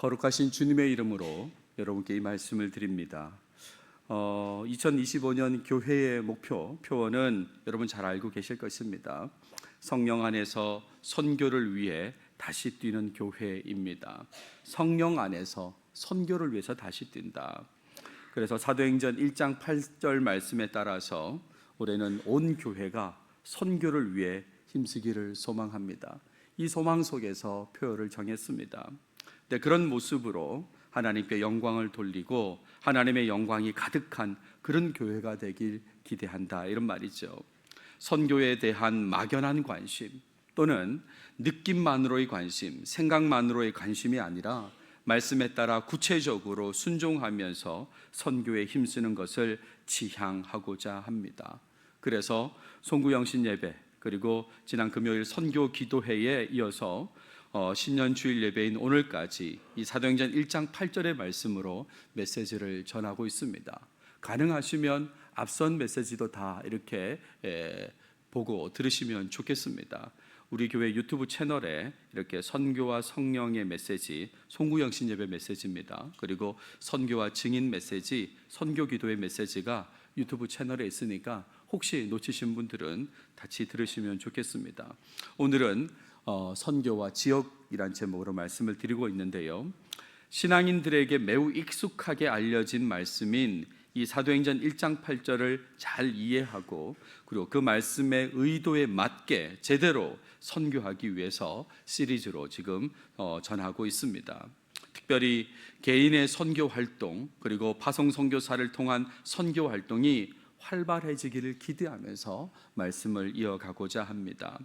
거룩하신 주님의 이름으로 여러분께 이 말씀을 드립니다. 2025년 교회의 목표, 표어는 여러분 잘 알고 계실 것입니다. 성령 안에서 선교를 위해 다시 뛰는 교회입니다. 성령 안에서 선교를 위해서 다시 뛴다. 그래서 사도행전 1장 8절 말씀에 따라서 올해는 온 교회가 선교를 위해 힘쓰기를 소망합니다. 이 소망 속에서 표어를 정했습니다. 네, 그런 모습으로 하나님께 영광을 돌리고 하나님의 영광이 가득한 그런 교회가 되길 기대한다, 이런 말이죠. 선교에 대한 막연한 관심 또는 느낌만으로의 관심, 생각만으로의 관심이 아니라 말씀에 따라 구체적으로 순종하면서 선교에 힘쓰는 것을 지향하고자 합니다. 그래서 송구영신 예배, 그리고 지난 금요일 선교 기도회에 이어서 신년 주일 예배인 오늘까지 이 사도행전 1장 8절의 말씀으로 메시지를 전하고 있습니다. 가능하시면 앞선 메시지도 다 이렇게 보고 들으시면 좋겠습니다. 우리 교회 유튜브 채널에 이렇게 선교와 성령의 메시지, 송구영신 예배 메시지입니다. 그리고 선교와 증인 메시지, 선교 기도의 메시지가 유튜브 채널에 있으니까 혹시 놓치신 분들은 같이 들으시면 좋겠습니다. 오늘은 선교와 지역이란 제목으로 말씀을 드리고 있는데요, 신앙인들에게 매우 익숙하게 알려진 말씀인 이 사도행전 1장 8절을 잘 이해하고 그리고 그 말씀의 의도에 맞게 제대로 선교하기 위해서 시리즈로 지금 전하고 있습니다. 특별히 개인의 선교 활동 그리고 파송 선교사를 통한 선교 활동이 활발해지기를 기대하면서 말씀을 이어가고자 합니다.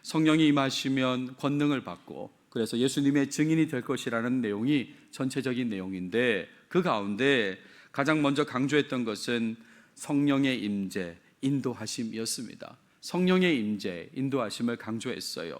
성령이 임하시면 권능을 받고 그래서 예수님의 증인이 될 것이라는 내용이 전체적인 내용인데, 그 가운데 가장 먼저 강조했던 것은 성령의 임재, 인도하심이었습니다. 성령의 임재, 인도하심을 강조했어요.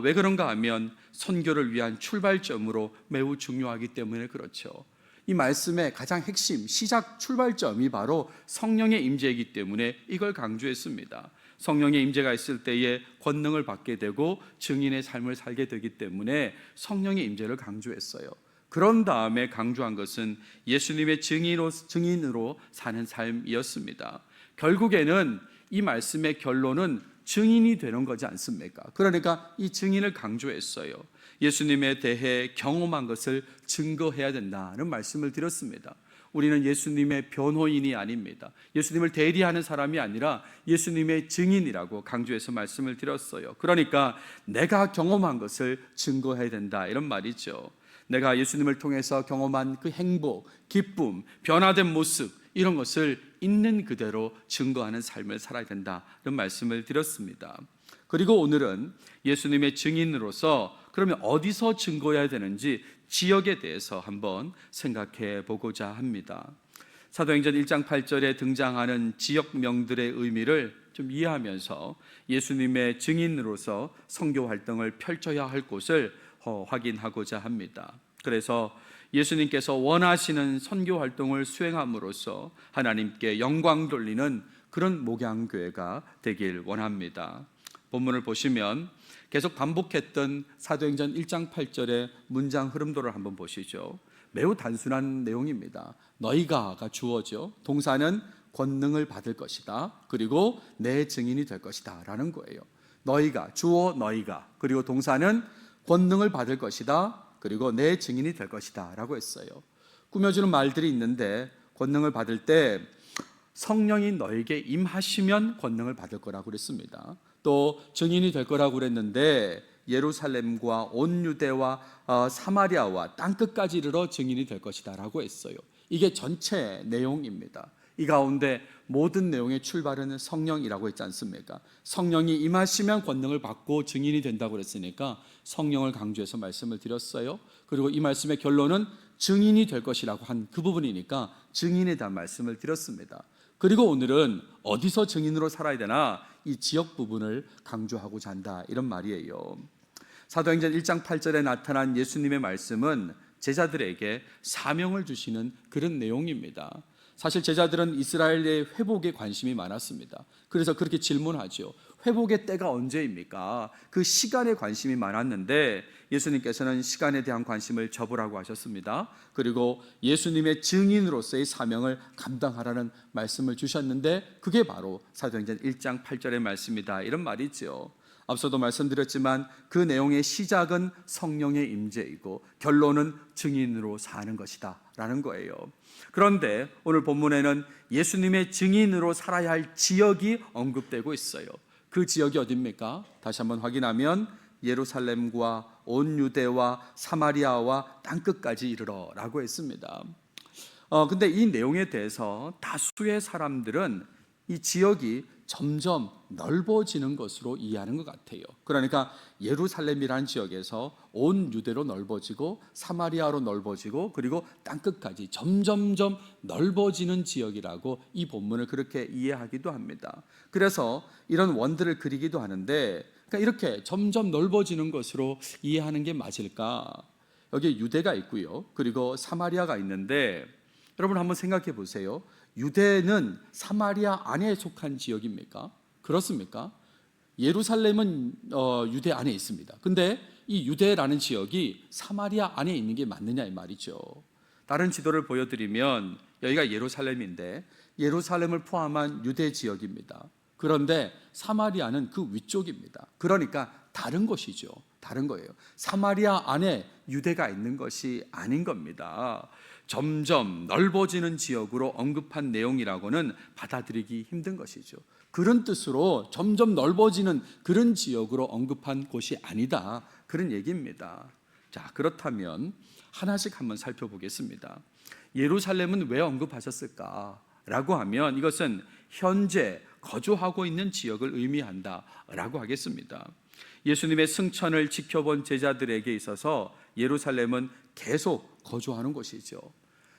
왜 그런가 하면 선교를 위한 출발점으로 매우 중요하기 때문에 그렇죠. 이 말씀의 가장 핵심, 시작 출발점이 바로 성령의 임재이기 때문에 이걸 강조했습니다. 성령의 임재가 있을 때에 권능을 받게 되고 증인의 삶을 살게 되기 때문에 성령의 임재를 강조했어요. 그런 다음에 강조한 것은 예수님의 증인으로 사는 삶이었습니다. 결국에는 이 말씀의 결론은 증인이 되는 거지 않습니까? 그러니까 이 증인을 강조했어요. 예수님에 대해 경험한 것을 증거해야 된다는 말씀을 드렸습니다. 우리는 예수님의 변호인이 아닙니다. 예수님을 대리하는 사람이 아니라 예수님의 증인이라고 강조해서 말씀을 드렸어요. 그러니까 내가 경험한 것을 증거해야 된다, 이런 말이죠. 내가 예수님을 통해서 경험한 그 행복, 기쁨, 변화된 모습, 이런 것을 있는 그대로 증거하는 삶을 살아야 된다, 이런 말씀을 드렸습니다. 그리고 오늘은 예수님의 증인으로서 그러면 어디서 증거해야 되는지 지역에 대해서 한번 생각해 보고자 합니다. 사도행전 1장 8절에 등장하는 지역명들의 의미를 좀 이해하면서 예수님의 증인으로서 선교 활동을 펼쳐야 할 곳을 확인하고자 합니다. 그래서 예수님께서 원하시는 선교 활동을 수행함으로써 하나님께 영광 돌리는 그런 목양교회가 되길 원합니다. 본문을 보시면 계속 반복했던 사도행전 1장 8절의 문장 흐름도를 한번 보시죠. 매우 단순한 내용입니다. 너희가가 주어죠. 동사는 권능을 받을 것이다, 그리고 내 증인이 될 것이다 라는 거예요. 너희가, 주어 너희가, 그리고 동사는 권능을 받을 것이다, 그리고 내 증인이 될 것이다 라고 했어요. 꾸며주는 말들이 있는데, 권능을 받을 때 성령이 너에게 임하시면 권능을 받을 거라고 그랬습니다. 또 증인이 될 거라고 그랬는데 예루살렘과 온 유대와 사마리아와 땅끝까지 이르러 증인이 될 것이다 라고 했어요. 이게 전체 내용입니다. 이 가운데 모든 내용의 출발은 성령이라고 했지 않습니까? 성령이 임하시면 권능을 받고 증인이 된다고 그랬으니까 성령을 강조해서 말씀을 드렸어요. 그리고 이 말씀의 결론은 증인이 될 것이라고 한 그 부분이니까 증인에 대한 말씀을 드렸습니다. 그리고 오늘은 어디서 증인으로 살아야 되나, 이 지역 부분을 강조하고자 한다, 이런 말이에요. 사도행전 1장 8절에 나타난 예수님의 말씀은 제자들에게 사명을 주시는 그런 내용입니다. 사실 제자들은 이스라엘의 회복에 관심이 많았습니다. 그래서 그렇게 질문하죠. 회복의 때가 언제입니까? 그 시간에 관심이 많았는데 예수님께서는 시간에 대한 관심을 접으라고 하셨습니다. 그리고 예수님의 증인으로서의 사명을 감당하라는 말씀을 주셨는데 그게 바로 사도행전 1장 8절의 말씀이다, 이런 말이죠. 앞서도 말씀드렸지만 그 내용의 시작은 성령의 임재이고 결론은 증인으로 사는 것이다 라는 거예요. 그런데 오늘 본문에는 예수님의 증인으로 살아야 할 지역이 언급되고 있어요. 그 지역이 어디입니까? 다시 한번 확인하면 예루살렘과 온 유대와 사마리아와 땅끝까지 이르러 라고 했습니다. 근데 이 내용에 대해서 다수의 사람들은 이 지역이 점점 넓어지는 것으로 이해하는 것 같아요. 그러니까 예루살렘이라는 지역에서 온 유대로 넓어지고 사마리아로 넓어지고 그리고 땅끝까지 점점점 넓어지는 지역이라고 이 본문을 그렇게 이해하기도 합니다. 그래서 이런 원들을 그리기도 하는데, 그러니까 이렇게 점점 넓어지는 것으로 이해하는 게 맞을까? 여기 유대가 있고요, 그리고 사마리아가 있는데 여러분 한번 생각해 보세요. 유대는 사마리아 안에 속한 지역입니까? 그렇습니까? 예루살렘은 유대 안에 있습니다. 근데 이 유대라는 지역이 사마리아 안에 있는 게 맞느냐 이 말이죠. 다른 지도를 보여드리면 여기가 예루살렘인데 예루살렘을 포함한 유대 지역입니다. 그런데 사마리아는 그 위쪽입니다. 그러니까 다른 것이죠. 다른 거예요. 사마리아 안에 유대가 있는 것이 아닌 겁니다. 점점 넓어지는 지역으로 언급한 내용이라고는 받아들이기 힘든 것이죠. 그런 뜻으로 점점 넓어지는 그런 지역으로 언급한 곳이 아니다, 그런 얘기입니다. 자, 그렇다면 하나씩 한번 살펴보겠습니다. 예루살렘은 왜 언급하셨을까? 라고 하면 이것은 현재 거주하고 있는 지역을 의미한다라고 하겠습니다. 예수님의 승천을 지켜본 제자들에게 있어서 예루살렘은 계속 거주하는 곳이죠.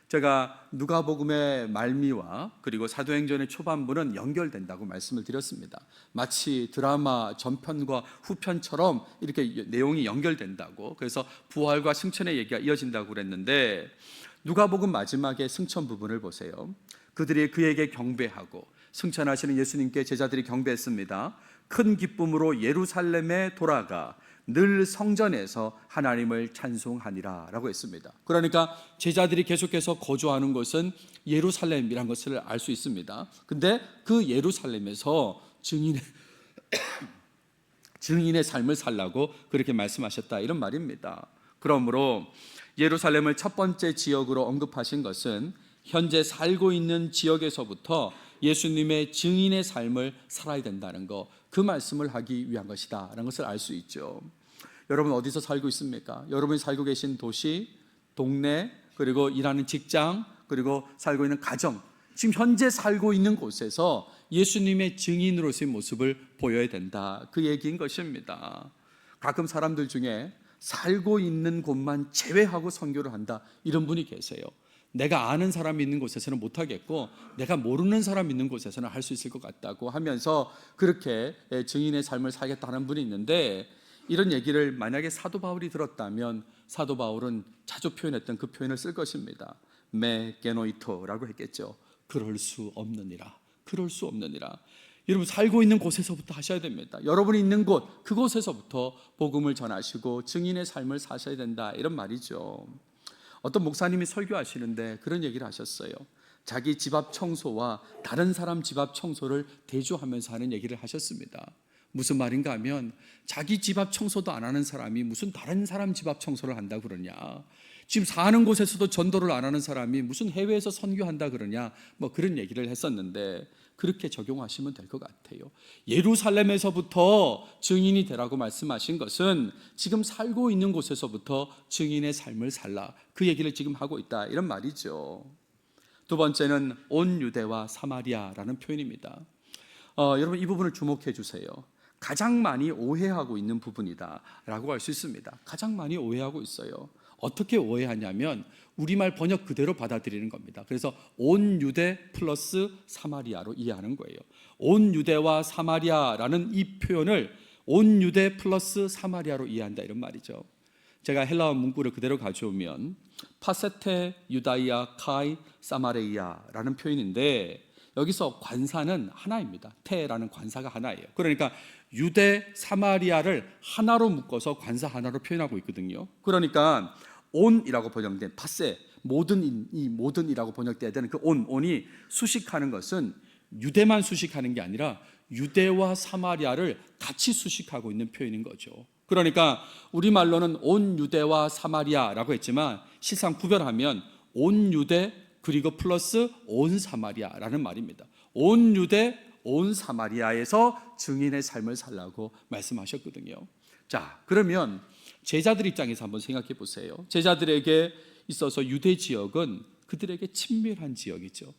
제가 누가복음의 말미와 그리고 사도행전의 초반부는 연결된다고 말씀을 드렸습니다. 마치 드라마 전편과 후편처럼 이렇게 내용이 연결된다고, 그래서 부활과 승천의 얘기가 이어진다고 그랬는데 누가복음 마지막에 승천 부분을 보세요. 그들이 그에게 경배하고, 승천하시는 예수님께 제자들이 경배했습니다. 큰 기쁨으로 예루살렘에 돌아가 늘 성전에서 하나님을 찬송하니라 라고 했습니다. 그러니까 제자들이 계속해서 거주하는 곳은 예루살렘이라는 것을 알 수 있습니다. 근데 그 예루살렘에서 증인의 삶을 살라고 그렇게 말씀하셨다, 이런 말입니다. 그러므로 예루살렘을 첫 번째 지역으로 언급하신 것은 현재 살고 있는 지역에서부터 예수님의 증인의 삶을 살아야 된다는 거, 그 말씀을 하기 위한 것이다 라는 것을 알 수 있죠. 여러분 어디서 살고 있습니까? 여러분이 살고 계신 도시, 동네, 그리고 일하는 직장, 그리고 살고 있는 가정, 지금 현재 살고 있는 곳에서 예수님의 증인으로서의 모습을 보여야 된다, 그 얘기인 것입니다. 가끔 사람들 중에 살고 있는 곳만 제외하고 선교를 한다, 이런 분이 계세요. 내가 아는 사람이 있는 곳에서는 못하겠고 내가 모르는 사람이 있는 곳에서는 할 수 있을 것 같다고 하면서 그렇게 증인의 삶을 살겠다는 분이 있는데, 이런 얘기를 만약에 사도 바울이 들었다면 사도 바울은 자주 표현했던 그 표현을 쓸 것입니다. 메 게노이토라고 했겠죠. 그럴 수 없느니라. 그럴 수 없느니라. 여러분 살고 있는 곳에서부터 하셔야 됩니다. 여러분이 있는 곳, 그곳에서부터 복음을 전하시고 증인의 삶을 사셔야 된다, 이런 말이죠. 어떤 목사님이 설교하시는데 그런 얘기를 하셨어요. 자기 집 앞 청소와 다른 사람 집 앞 청소를 대조하면서 하는 얘기를 하셨습니다. 무슨 말인가 하면 자기 집 앞 청소도 안 하는 사람이 무슨 다른 사람 집 앞 청소를 한다 그러냐, 지금 사는 곳에서도 전도를 안 하는 사람이 무슨 해외에서 선교한다 그러냐, 뭐 그런 얘기를 했었는데 그렇게 적용하시면 될 것 같아요. 예루살렘에서부터 증인이 되라고 말씀하신 것은 지금 살고 있는 곳에서부터 증인의 삶을 살라, 그 얘기를 지금 하고 있다, 이런 말이죠. 두 번째는 온 유대와 사마리아라는 표현입니다. 여러분 이 부분을 주목해 주세요. 가장 많이 오해하고 있는 부분이다 라고 할 수 있습니다. 가장 많이 오해하고 있어요. 어떻게 오해하냐면 우리말 번역 그대로 받아들이는 겁니다. 그래서 온 유대 플러스 사마리아로 이해하는 거예요. 온 유대와 사마리아라는 이 표현을 온 유대 플러스 사마리아로 이해한다, 이런 말이죠. 제가 헬라어 문구를 그대로 가져오면 파세테 유다이아 카이 사마레이아라는 표현인데 여기서 관사는 하나입니다. 테라는 관사가 하나예요. 그러니까 유대, 사마리아를 하나로 묶어서 관사 하나로 표현하고 있거든요. 그러니까 온이라고 번역된 파세, 모든이라고 번역돼야 되는 그 온이 수식하는 것은 유대만 수식하는 게 아니라 유대와 사마리아를 같이 수식하고 있는 표현인 거죠. 그러니까 우리말로는 온 유대와 사마리아라고 했지만 실상 구별하면 온 유대 그리고 플러스 온 사마리아라는 말입니다. 온 유대, 온 사마리아에서 증인의 삶을 살라고 말씀하셨거든요. 자, 그러면 제자들 입장에서 한번 생각해 보세요. 제자들에게 있어서 유대 지역은 그들에게 친밀한 지역이죠.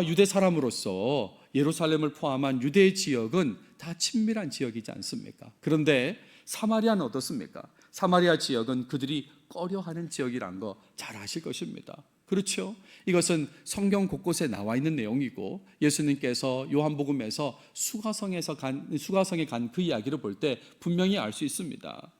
유대 사람으로서 예루살렘을 포함한 유대 지역은 다 친밀한 지역이지 않습니까? 그런데 사마리아는 어떻습니까? 사마리아 지역은 그들이 꺼려하는 지역이란 거 잘 아실 것입니다. 그렇죠? 이것은 성경 곳곳에 나와 있는 내용이고 예수님께서 요한복음에서 수가성에 간 그 이야기를 볼 때 분명히 알 수 있습니다.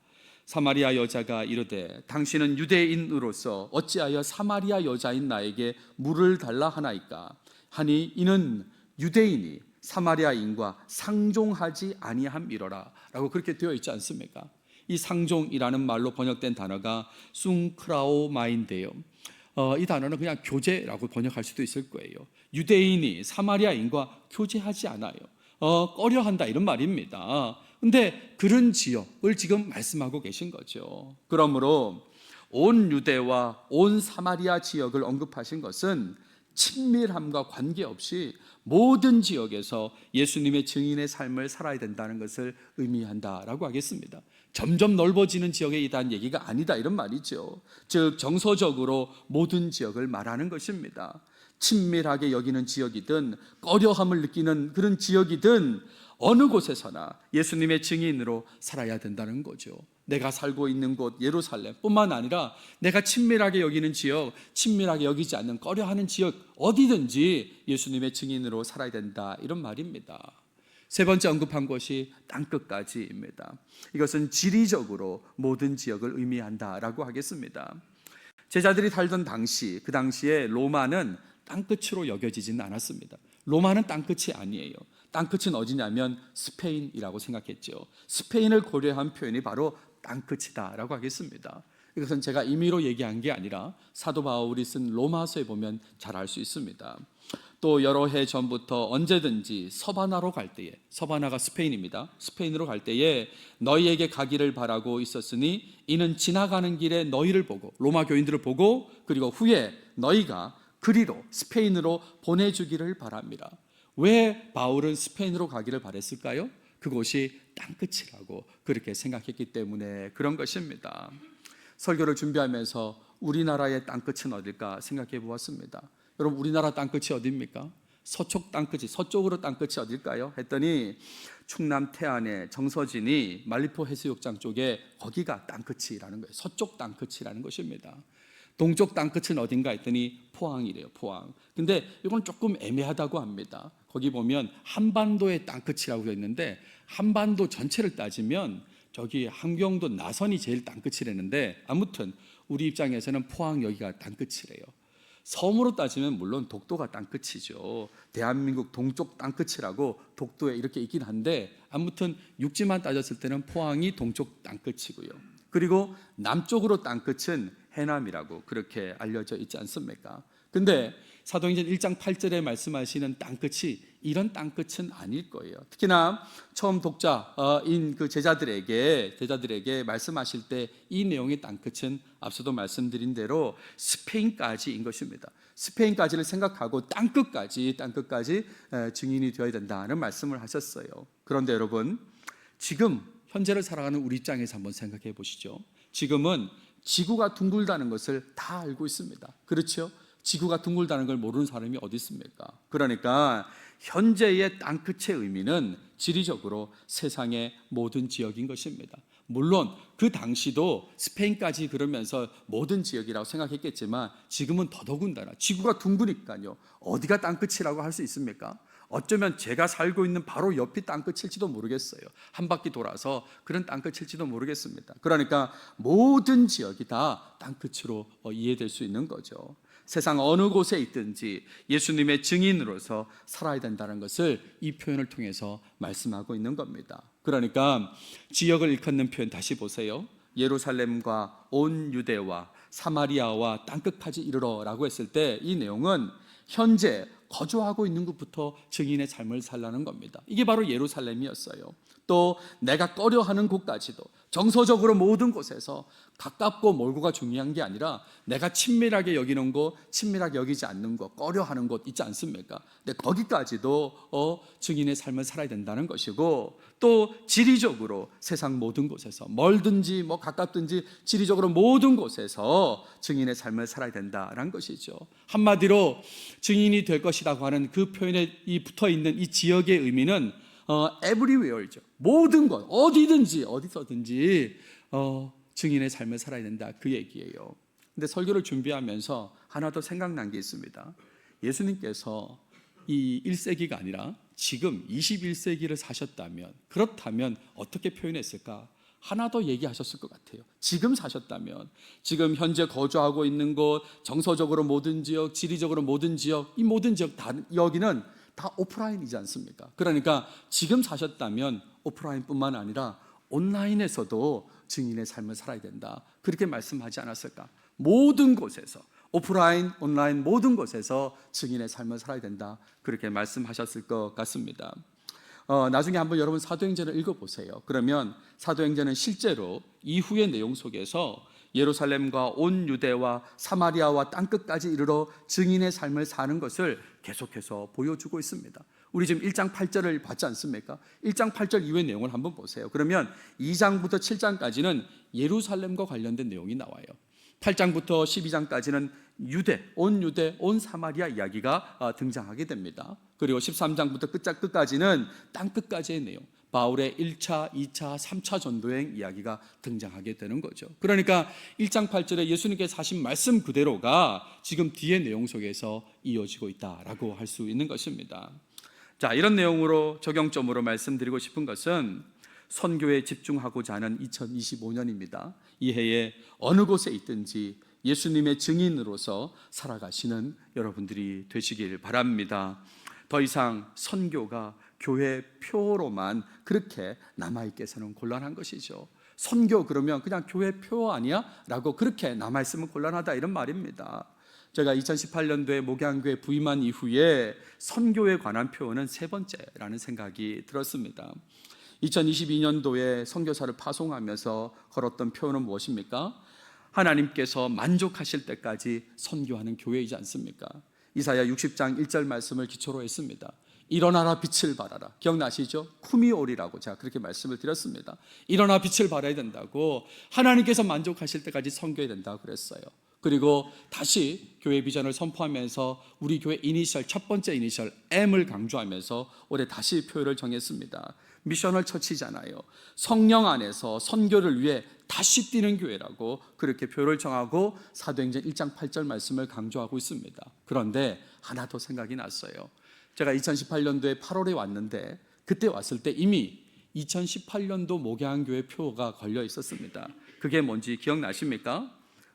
사마리아 여자가 이르되 당신은 유대인으로서 어찌하여 사마리아 여자인 나에게 물을 달라 하나이까 하니 이는 유대인이 사마리아인과 상종하지 아니함이로라 라고 그렇게 되어 있지 않습니까? 이 상종이라는 말로 번역된 단어가 숭크라오마인데요. 이 단어는 그냥 교제라고 번역할 수도 있을 거예요. 유대인이 사마리아인과 교제하지 않아요. 꺼려한다 이런 말입니다. 근데 그런 지역을 지금 말씀하고 계신 거죠. 그러므로 온 유대와 온 사마리아 지역을 언급하신 것은 친밀함과 관계없이 모든 지역에서 예수님의 증인의 삶을 살아야 된다는 것을 의미한다라고 하겠습니다. 점점 넓어지는 지역에 이다한 얘기가 아니다 이런 말이죠. 즉 정서적으로 모든 지역을 말하는 것입니다. 친밀하게 여기는 지역이든 꺼려함을 느끼는 그런 지역이든 어느 곳에서나 예수님의 증인으로 살아야 된다는 거죠. 내가 살고 있는 곳 예루살렘뿐만 아니라 내가 친밀하게 여기는 지역, 친밀하게 여기지 않는 꺼려하는 지역 어디든지 예수님의 증인으로 살아야 된다 이런 말입니다. 세 번째 언급한 것이 땅끝까지입니다. 이것은 지리적으로 모든 지역을 의미한다라고 하겠습니다. 제자들이 살던 당시, 그 당시에 로마는 땅끝으로 여겨지지는 않았습니다. 로마는 땅끝이 아니에요. 땅끝은 어디냐면 스페인이라고 생각했죠. 스페인을 고려한 표현이 바로 땅끝이다라고 하겠습니다. 이것은 제가 임의로 얘기한 게 아니라 사도 바울이 쓴 로마서에 보면 잘 알 수 있습니다. 또 여러 해 전부터 언제든지 서바나로 갈 때에, 서바나가 스페인입니다. 스페인으로 갈 때에 너희에게 가기를 바라고 있었으니 이는 지나가는 길에 너희를 보고 로마 교인들을 보고 그리고 후에 너희가 그리로 스페인으로 보내주기를 바랍니다. 왜 바울은 스페인으로 가기를 바랬을까요? 그곳이 땅끝이라고 그렇게 생각했기 때문에 그런 것입니다. 설교를 준비하면서 우리나라의 땅끝은 어딜까 생각해 보았습니다. 여러분 우리나라 땅끝이 어디입니까? 서쪽 땅끝이, 서쪽으로 땅끝이 어딜까요? 했더니 충남 태안의 정서진이 말리포 해수욕장 쪽에 거기가 땅끝이라는 거예요. 서쪽 땅끝이라는 것입니다. 동쪽 땅끝은 어딘가 했더니 포항이래요. 포항. 근데 이건 조금 애매하다고 합니다. 거기 보면 한반도의 땅끝이라고 되어 있는데 한반도 전체를 따지면 저기 함경도 나선이 제일 땅끝이라는데 아무튼 우리 입장에서는 포항 여기가 땅끝이래요. 섬으로 따지면 물론 독도가 땅끝이죠. 대한민국 동쪽 땅끝이라고 독도에 이렇게 있긴 한데 아무튼 육지만 따졌을 때는 포항이 동쪽 땅끝이고요. 그리고 남쪽으로 땅끝은 해남이라고 그렇게 알려져 있지 않습니까? 근데 사도행전 1장 8절에 말씀하시는 땅끝이 이런 땅끝은 아닐 거예요. 특히나 처음 독자인 그 제자들에게 말씀하실 때 이 내용의 땅끝은 앞서도 말씀드린 대로 스페인까지인 것입니다. 스페인까지를 생각하고 땅끝까지 증인이 되어야 된다는 말씀을 하셨어요. 그런데 여러분 지금 현재를 살아가는 우리 입장에서 한번 생각해 보시죠. 지금은 지구가 둥글다는 것을 다 알고 있습니다. 그렇죠? 지구가 둥글다는 걸 모르는 사람이 어디 있습니까? 그러니까 현재의 땅끝의 의미는 지리적으로 세상의 모든 지역인 것입니다. 물론 그 당시도 스페인까지 그러면서 모든 지역이라고 생각했겠지만 지금은 더더군다나 지구가 둥그니까요. 어디가 땅끝이라고 할 수 있습니까? 어쩌면 제가 살고 있는 바로 옆이 땅끝일지도 모르겠어요. 한 바퀴 돌아서 그런 땅끝일지도 모르겠습니다. 그러니까 모든 지역이 다 땅끝으로 이해될 수 있는 거죠. 세상 어느 곳에 있든지 예수님의 증인으로서 살아야 된다는 것을 이 표현을 통해서 말씀하고 있는 겁니다. 그러니까 지역을 일컫는 표현 다시 보세요. 예루살렘과 온 유대와 사마리아와 땅끝까지 이르러라고 했을 때 이 내용은 현재 거주하고 있는 곳부터 증인의 삶을 살라는 겁니다. 이게 바로 예루살렘이었어요. 또 내가 꺼려하는 곳까지도 정서적으로 모든 곳에서 가깝고 멀고가 중요한 게 아니라 내가 친밀하게 여기는 곳, 친밀하게 여기지 않는 곳, 꺼려하는 곳 있지 않습니까? 근데 거기까지도 증인의 삶을 살아야 된다는 것이고, 또 지리적으로 세상 모든 곳에서 멀든지 뭐 가깝든지 지리적으로 모든 곳에서 증인의 삶을 살아야 된다는 것이죠. 한마디로 증인이 될 것이라고 하는 그 표현에 붙어 있는 이 지역의 의미는 everywhere죠. 모든 것, 어디서든지 증인의 삶을 살아야 된다, 그 얘기예요. 근데 설교를 준비하면서 하나 더 생각난 게 있습니다. 예수님께서 이 1세기가 아니라 지금 21세기를 사셨다면, 그렇다면 어떻게 표현했을까? 하나 더 얘기하셨을 것 같아요. 지금 사셨다면, 지금 현재 거주하고 있는 곳, 정서적으로 모든 지역, 지리적으로 모든 지역, 이 모든 지역 다, 여기는 다 오프라인이지 않습니까? 그러니까 지금 사셨다면 오프라인뿐만 아니라 온라인에서도 증인의 삶을 살아야 된다, 그렇게 말씀하지 않았을까? 모든 곳에서, 오프라인, 온라인 모든 곳에서 증인의 삶을 살아야 된다, 그렇게 말씀하셨을 것 같습니다. 나중에 한번 여러분 사도행전을 읽어보세요. 그러면 사도행전은 실제로 이후의 내용 속에서 예루살렘과 온 유대와 사마리아와 땅끝까지 이르러 증인의 삶을 사는 것을 계속해서 보여주고 있습니다. 우리 지금 1장 8절을 봤지 않습니까? 1장 8절 이후의 내용을 한번 보세요. 그러면 2장부터 7장까지는 예루살렘과 관련된 내용이 나와요. 8장부터 12장까지는 유대, 온 사마리아 이야기가 등장하게 됩니다. 그리고 13장부터 끝까지는 땅끝까지의 내용, 바울의 1차, 2차, 3차 전도행 이야기가 등장하게 되는 거죠. 그러니까 1장 8절에 예수님께서 하신 말씀 그대로가 지금 뒤의 내용 속에서 이어지고 있다라고 할 수 있는 것입니다. 자, 이런 내용으로 적용점으로 말씀드리고 싶은 것은 선교에 집중하고자 하는 2025년입니다. 이 해에 어느 곳에 있든지 예수님의 증인으로서 살아가시는 여러분들이 되시길 바랍니다. 더 이상 선교가 교회 표로만 그렇게 남아있게서는 곤란한 것이죠. 선교 그러면 그냥 교회 표 아니야? 라고 그렇게 남아있으면 곤란하다, 이런 말입니다. 제가 2018년도에 목양교회 부임한 이후에 선교에 관한 표현은 세 번째라는 생각이 들었습니다. 2022년도에 선교사를 파송하면서 걸었던 표현은 무엇입니까? 하나님께서 만족하실 때까지 선교하는 교회이지 않습니까? 이사야 60장 1절 말씀을 기초로 했습니다. 일어나라 빛을 발하라. 기억나시죠? 쿠미오리라고 제가 그렇게 말씀을 드렸습니다. 일어나 빛을 발해야 된다고, 하나님께서 만족하실 때까지 선교해야 된다고 그랬어요. 그리고 다시 교회 비전을 선포하면서 우리 교회 이니셜, 첫 번째 이니셜 M을 강조하면서 올해 다시 표현을 정했습니다. 미셔널 처치잖아요. 성령 안에서 선교를 위해 다시 뛰는 교회라고 그렇게 표현을 정하고 사도행전 1장 8절 말씀을 강조하고 있습니다. 그런데 하나 더 생각이 났어요. 제가 2018년도에 8월에 왔는데, 그때 왔을 때 이미 2018년도 목양교회 표가 걸려 있었습니다. 그게 뭔지 기억나십니까?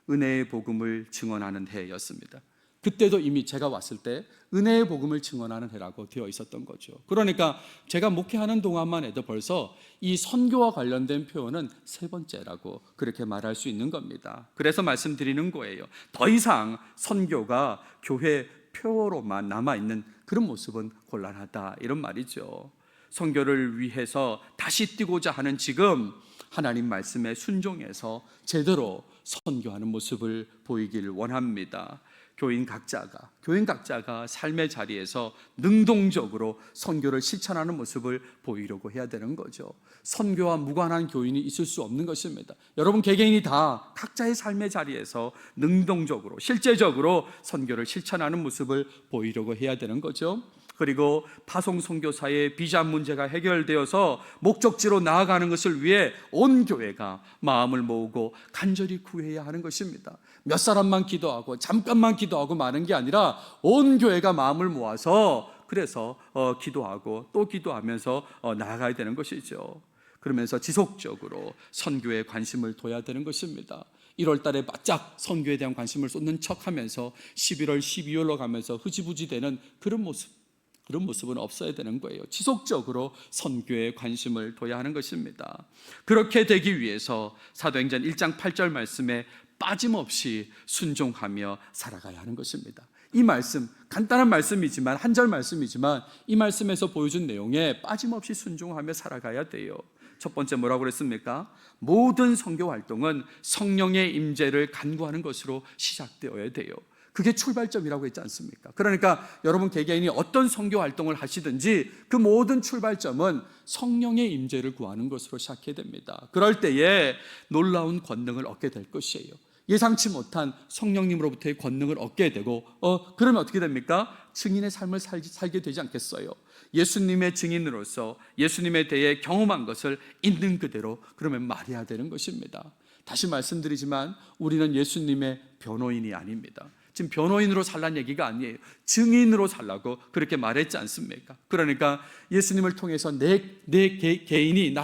은혜의 복음을 증언하는 해였습니다. 그때도 이미 제가 왔을 때 은혜의 복음을 증언하는 해라고 되어 있었던 거죠. 그러니까 제가 목회하는 동안만 해도 벌써 이 선교와 관련된 표현은 세 번째라고 그렇게 말할 수 있는 겁니다. 그래서 말씀드리는 거예요. 더 이상 선교가 교회 표로만 남아있는 그런 모습은 곤란하다, 이런 말이죠. 선교를 위해서 다시 뛰고자 하는 지금 하나님 말씀에 순종해서 제대로 선교하는 모습을 보이길 원합니다. 교인 각자가 삶의 자리에서 능동적으로 선교를 실천하는 모습을 보이려고 해야 되는 거죠. 선교와 무관한 교인이 있을 수 없는 것입니다. 여러분 개개인이 다 각자의 삶의 자리에서 능동적으로, 실제적으로 선교를 실천하는 모습을 보이려고 해야 되는 거죠. 그리고 파송 선교사의 비자 문제가 해결되어서 목적지로 나아가는 것을 위해 온 교회가 마음을 모으고 간절히 구해야 하는 것입니다. 몇 사람만 기도하고 잠깐만 기도하고 마는 게 아니라 온 교회가 마음을 모아서 그래서 기도하고 또 기도하면서 나아가야 되는 것이죠. 그러면서 지속적으로 선교에 관심을 둬야 되는 것입니다. 1월 달에 바짝 선교에 대한 관심을 쏟는 척하면서 11월, 12월로 가면서 흐지부지 되는 그런 모습, 이런 모습은 없어야 되는 거예요. 지속적으로 선교에 관심을 둬야 하는 것입니다. 그렇게 되기 위해서 사도행전 1장 8절 말씀에 빠짐없이 순종하며 살아가야 하는 것입니다. 이 말씀, 간단한 말씀이지만, 한 절 말씀이지만 이 말씀에서 보여준 내용에 빠짐없이 순종하며 살아가야 돼요. 첫 번째 뭐라고 그랬습니까? 모든 선교 활동은 성령의 임재를 간구하는 것으로 시작되어야 돼요. 그게 출발점이라고 했지 않습니까? 그러니까 여러분 개개인이 어떤 선교 활동을 하시든지 그 모든 출발점은 성령의 임재를 구하는 것으로 시작해야 됩니다. 그럴 때에 놀라운 권능을 얻게 될 것이에요. 예상치 못한 성령님으로부터의 권능을 얻게 되고 그러면 어떻게 됩니까? 증인의 삶을 살게 되지 않겠어요? 예수님의 증인으로서 예수님에 대해 경험한 것을 있는 그대로 그러면 말해야 되는 것입니다. 다시 말씀드리지만 우리는 예수님의 변호인이 아닙니다. 지금 변호인으로 살란 얘기가 아니에요. 증인으로 살라고 그렇게 말했지 않습니까? 그러니까 예수님을 통해서 내 개인이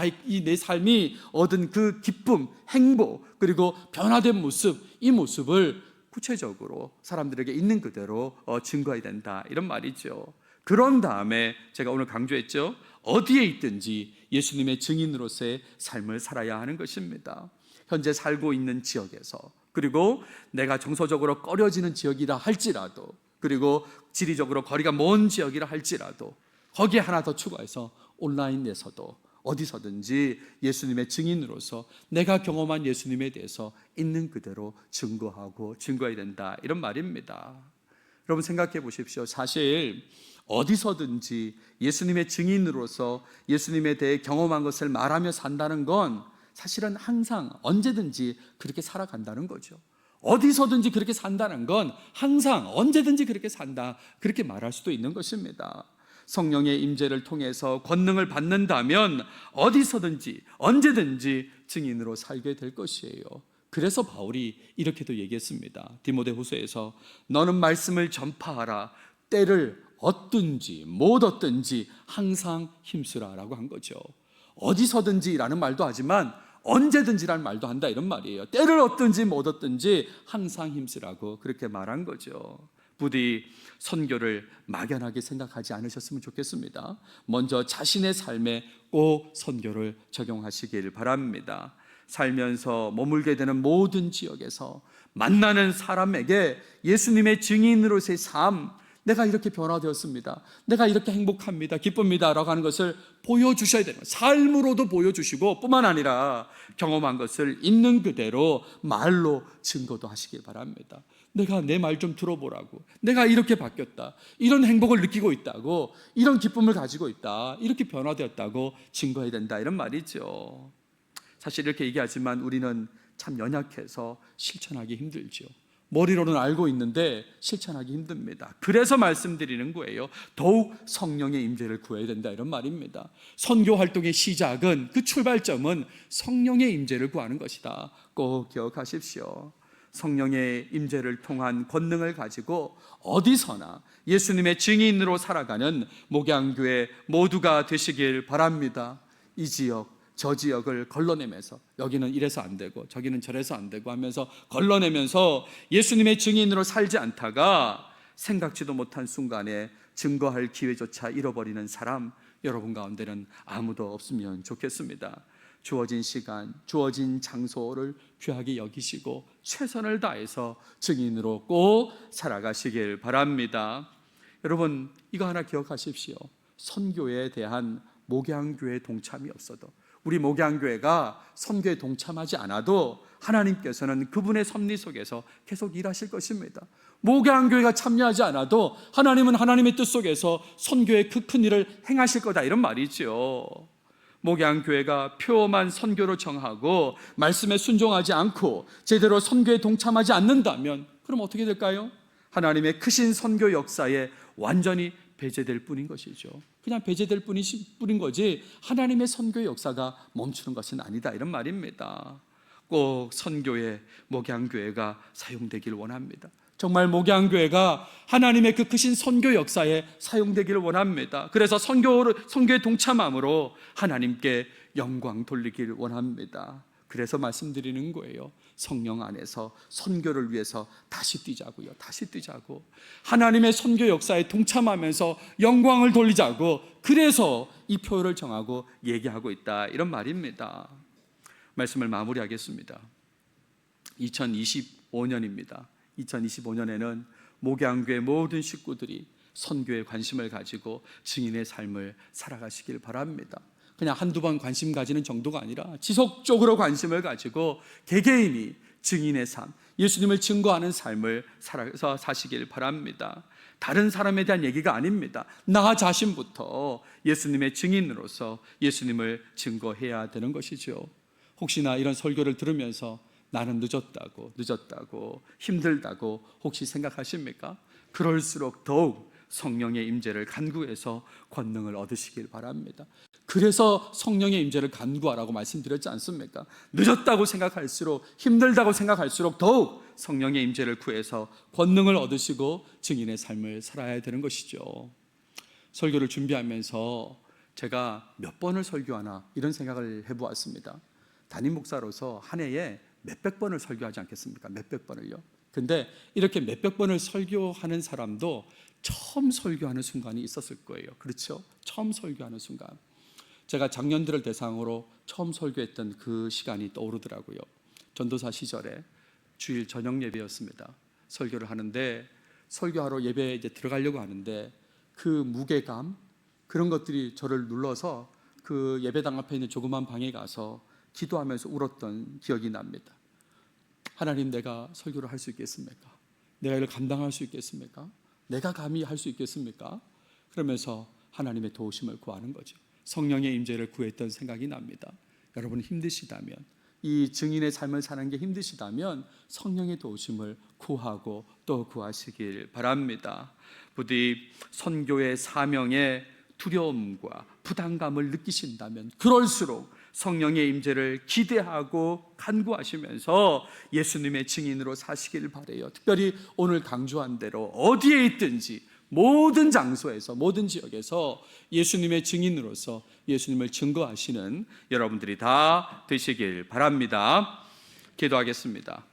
내 삶이 얻은 그 기쁨, 행복 그리고 변화된 모습, 이 모습을 구체적으로 사람들에게 있는 그대로 증거해야 된다 이런 말이죠. 그런 다음에 제가 오늘 강조했죠. 어디에 있든지 예수님의 증인으로서의 삶을 살아야 하는 것입니다. 현재 살고 있는 지역에서, 그리고 내가 정서적으로 꺼려지는 지역이라 할지라도, 그리고 지리적으로 거리가 먼 지역이라 할지라도 거기에 하나 더 추가해서 온라인에서도 어디서든지 예수님의 증인으로서 내가 경험한 예수님에 대해서 있는 그대로 증거해야 된다 이런 말입니다. 여러분 생각해 보십시오. 사실 어디서든지 예수님의 증인으로서 예수님에 대해 경험한 것을 말하며 산다는 건 사실은 항상 언제든지 그렇게 살아간다는 거죠. 어디서든지 그렇게 산다는 건 항상 언제든지 그렇게 산다, 그렇게 말할 수도 있는 것입니다. 성령의 임재를 통해서 권능을 받는다면 어디서든지 언제든지 증인으로 살게 될 것이에요. 그래서 바울이 이렇게도 얘기했습니다. 디모데후서에서 너는 말씀을 전파하라. 때를 얻든지 못 얻든지 항상 힘쓰라라고 한 거죠. 어디서든지라는 말도 하지만 언제든지라는 말도 한다 이런 말이에요. 때를 얻든지 못 얻든지 항상 힘쓰라고 그렇게 말한 거죠. 부디 선교를 막연하게 생각하지 않으셨으면 좋겠습니다. 먼저 자신의 삶에 꼭 선교를 적용하시길 바랍니다. 살면서 머물게 되는 모든 지역에서 만나는 사람에게 예수님의 증인으로서의 삶, 내가 이렇게 변화되었습니다, 내가 이렇게 행복합니다, 기쁩니다 라고 하는 것을 보여주셔야 되는 거예요. 삶으로도 보여주시고 뿐만 아니라 경험한 것을 있는 그대로 말로 증거도 하시길 바랍니다. 내가 내 말 좀 들어보라고, 내가 이렇게 바뀌었다, 이런 행복을 느끼고 있다고, 이런 기쁨을 가지고 있다, 이렇게 변화되었다고 증거해야 된다 이런 말이죠. 사실 이렇게 얘기하지만 우리는 참 연약해서 실천하기 힘들죠. 머리로는 알고 있는데 실천하기 힘듭니다. 그래서 말씀드리는 거예요. 더욱 성령의 임재를 구해야 된다 이런 말입니다. 선교 활동의 시작은, 그 출발점은 성령의 임재를 구하는 것이다. 꼭 기억하십시오. 성령의 임재를 통한 권능을 가지고 어디서나 예수님의 증인으로 살아가는 목양교회 모두가 되시길 바랍니다. 이 지역 저 지역을 걸러내면서 여기는 이래서 안 되고 저기는 저래서 안 되고 하면서 걸러내면서 예수님의 증인으로 살지 않다가 생각지도 못한 순간에 증거할 기회조차 잃어버리는 사람, 여러분 가운데는 아무도 없으면 좋겠습니다. 주어진 시간, 주어진 장소를 귀하게 여기시고 최선을 다해서 증인으로 꼭 살아가시길 바랍니다. 여러분 이거 하나 기억하십시오. 선교에 대한 목양교회 동참이 없어도, 우리 목양교회가 선교에 동참하지 않아도 하나님께서는 그분의 섭리 속에서 계속 일하실 것입니다. 목양교회가 참여하지 않아도 하나님은 하나님의 뜻 속에서 선교의 그 큰 일을 행하실 거다 이런 말이죠. 목양교회가 표만 선교로 정하고 말씀에 순종하지 않고 제대로 선교에 동참하지 않는다면 그럼 어떻게 될까요? 하나님의 크신 선교 역사에 완전히 배제될 뿐인 것이죠. 그냥 배제될 뿐인 거지 하나님의 선교 역사가 멈추는 것은 아니다 이런 말입니다. 꼭 선교에 목양교회가 사용되길 원합니다. 정말 목양교회가 하나님의 그 크신 선교 역사에 사용되기를 원합니다. 그래서 선교에 동참함으로 하나님께 영광 돌리길 원합니다. 그래서 말씀드리는 거예요. 성령 안에서 선교를 위해서 다시 뛰자고요. 다시 뛰자고. 하나님의 선교 역사에 동참하면서 영광을 돌리자고. 그래서 이 표를 정하고 얘기하고 있다, 이런 말입니다. 말씀을 마무리하겠습니다. 2025년입니다. 2025년에는 목양교회 모든 식구들이 선교에 관심을 가지고 증인의 삶을 살아가시길 바랍니다. 그냥 한두 번 관심 가지는 정도가 아니라 지속적으로 관심을 가지고 개개인이 증인의 삶, 예수님을 증거하는 삶을 살아서 사시길 바랍니다. 다른 사람에 대한 얘기가 아닙니다. 나 자신부터 예수님의 증인으로서 예수님을 증거해야 되는 것이죠. 혹시나 이런 설교를 들으면서 나는 늦었다고 힘들다고 혹시 생각하십니까? 그럴수록 더욱 성령의 임재를 간구해서 권능을 얻으시길 바랍니다. 그래서 성령의 임재를 간구하라고 말씀드렸지 않습니까? 늦었다고 생각할수록, 힘들다고 생각할수록 더욱 성령의 임재를 구해서 권능을 얻으시고 증인의 삶을 살아야 되는 것이죠. 설교를 준비하면서 제가 몇 번을 설교하나 이런 생각을 해보았습니다. 담임 목사로서 한 해에 몇백 번을 설교하지 않겠습니까? 몇백 번을요. 근데 이렇게 몇백 번을 설교하는 사람도 처음 설교하는 순간이 있었을 거예요. 그렇죠? 처음 설교하는 순간. 제가 작년들을 대상으로 처음 설교했던 그 시간이 떠오르더라고요. 전도사 시절에 주일 저녁 예배였습니다. 설교를 하는데, 설교하러 예배에 이제 들어가려고 하는데 그 무게감, 그런 것들이 저를 눌러서 그 예배당 앞에 있는 조그만 방에 가서 기도하면서 울었던 기억이 납니다. 하나님, 내가 설교를 할 수 있겠습니까? 내가 이를 감당할 수 있겠습니까? 내가 감히 할 수 있겠습니까? 그러면서 하나님의 도우심을 구하는 거죠. 성령의 임재를 구했던 생각이 납니다. 여러분 힘드시다면, 이 증인의 삶을 사는 게 힘드시다면 성령의 도우심을 구하고 또 구하시길 바랍니다. 부디 선교의 사명에 두려움과 부담감을 느끼신다면 그럴수록 성령의 임재를 기대하고 간구하시면서 예수님의 증인으로 사시길 바라요. 특별히 오늘 강조한 대로 어디에 있든지 모든 장소에서, 모든 지역에서 예수님의 증인으로서 예수님을 증거하시는 여러분들이 다 되시길 바랍니다. 기도하겠습니다.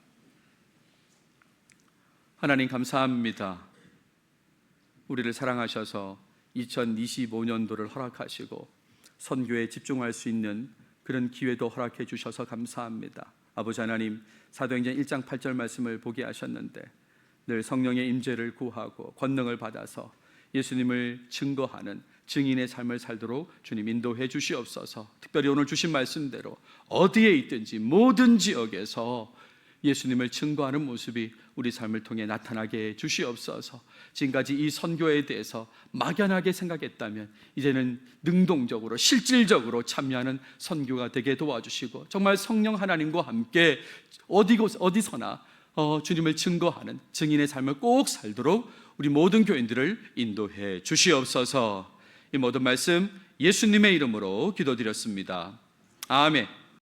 하나님 감사합니다. 우리를 사랑하셔서 2025년도를 허락하시고 선교에 집중할 수 있는 그런 기회도 허락해 주셔서 감사합니다. 아버지 하나님, 사도행전 1장 8절 말씀을 보게 하셨는데 늘 성령의 임재를 구하고 권능을 받아서 예수님을 증거하는 증인의 삶을 살도록 주님 인도해 주시옵소서. 특별히 오늘 주신 말씀대로 어디에 있든지 모든 지역에서 예수님을 증거하는 모습이 우리 삶을 통해 나타나게 해 주시옵소서. 지금까지 이 선교에 대해서 막연하게 생각했다면 이제는 능동적으로 실질적으로 참여하는 선교가 되게 도와주시고, 정말 성령 하나님과 함께 어디서나 주님을 증거하는 증인의 삶을 꼭 살도록 우리 모든 교인들을 인도해 주시옵소서. 이 모든 말씀 예수님의 이름으로 기도드렸습니다. 아멘.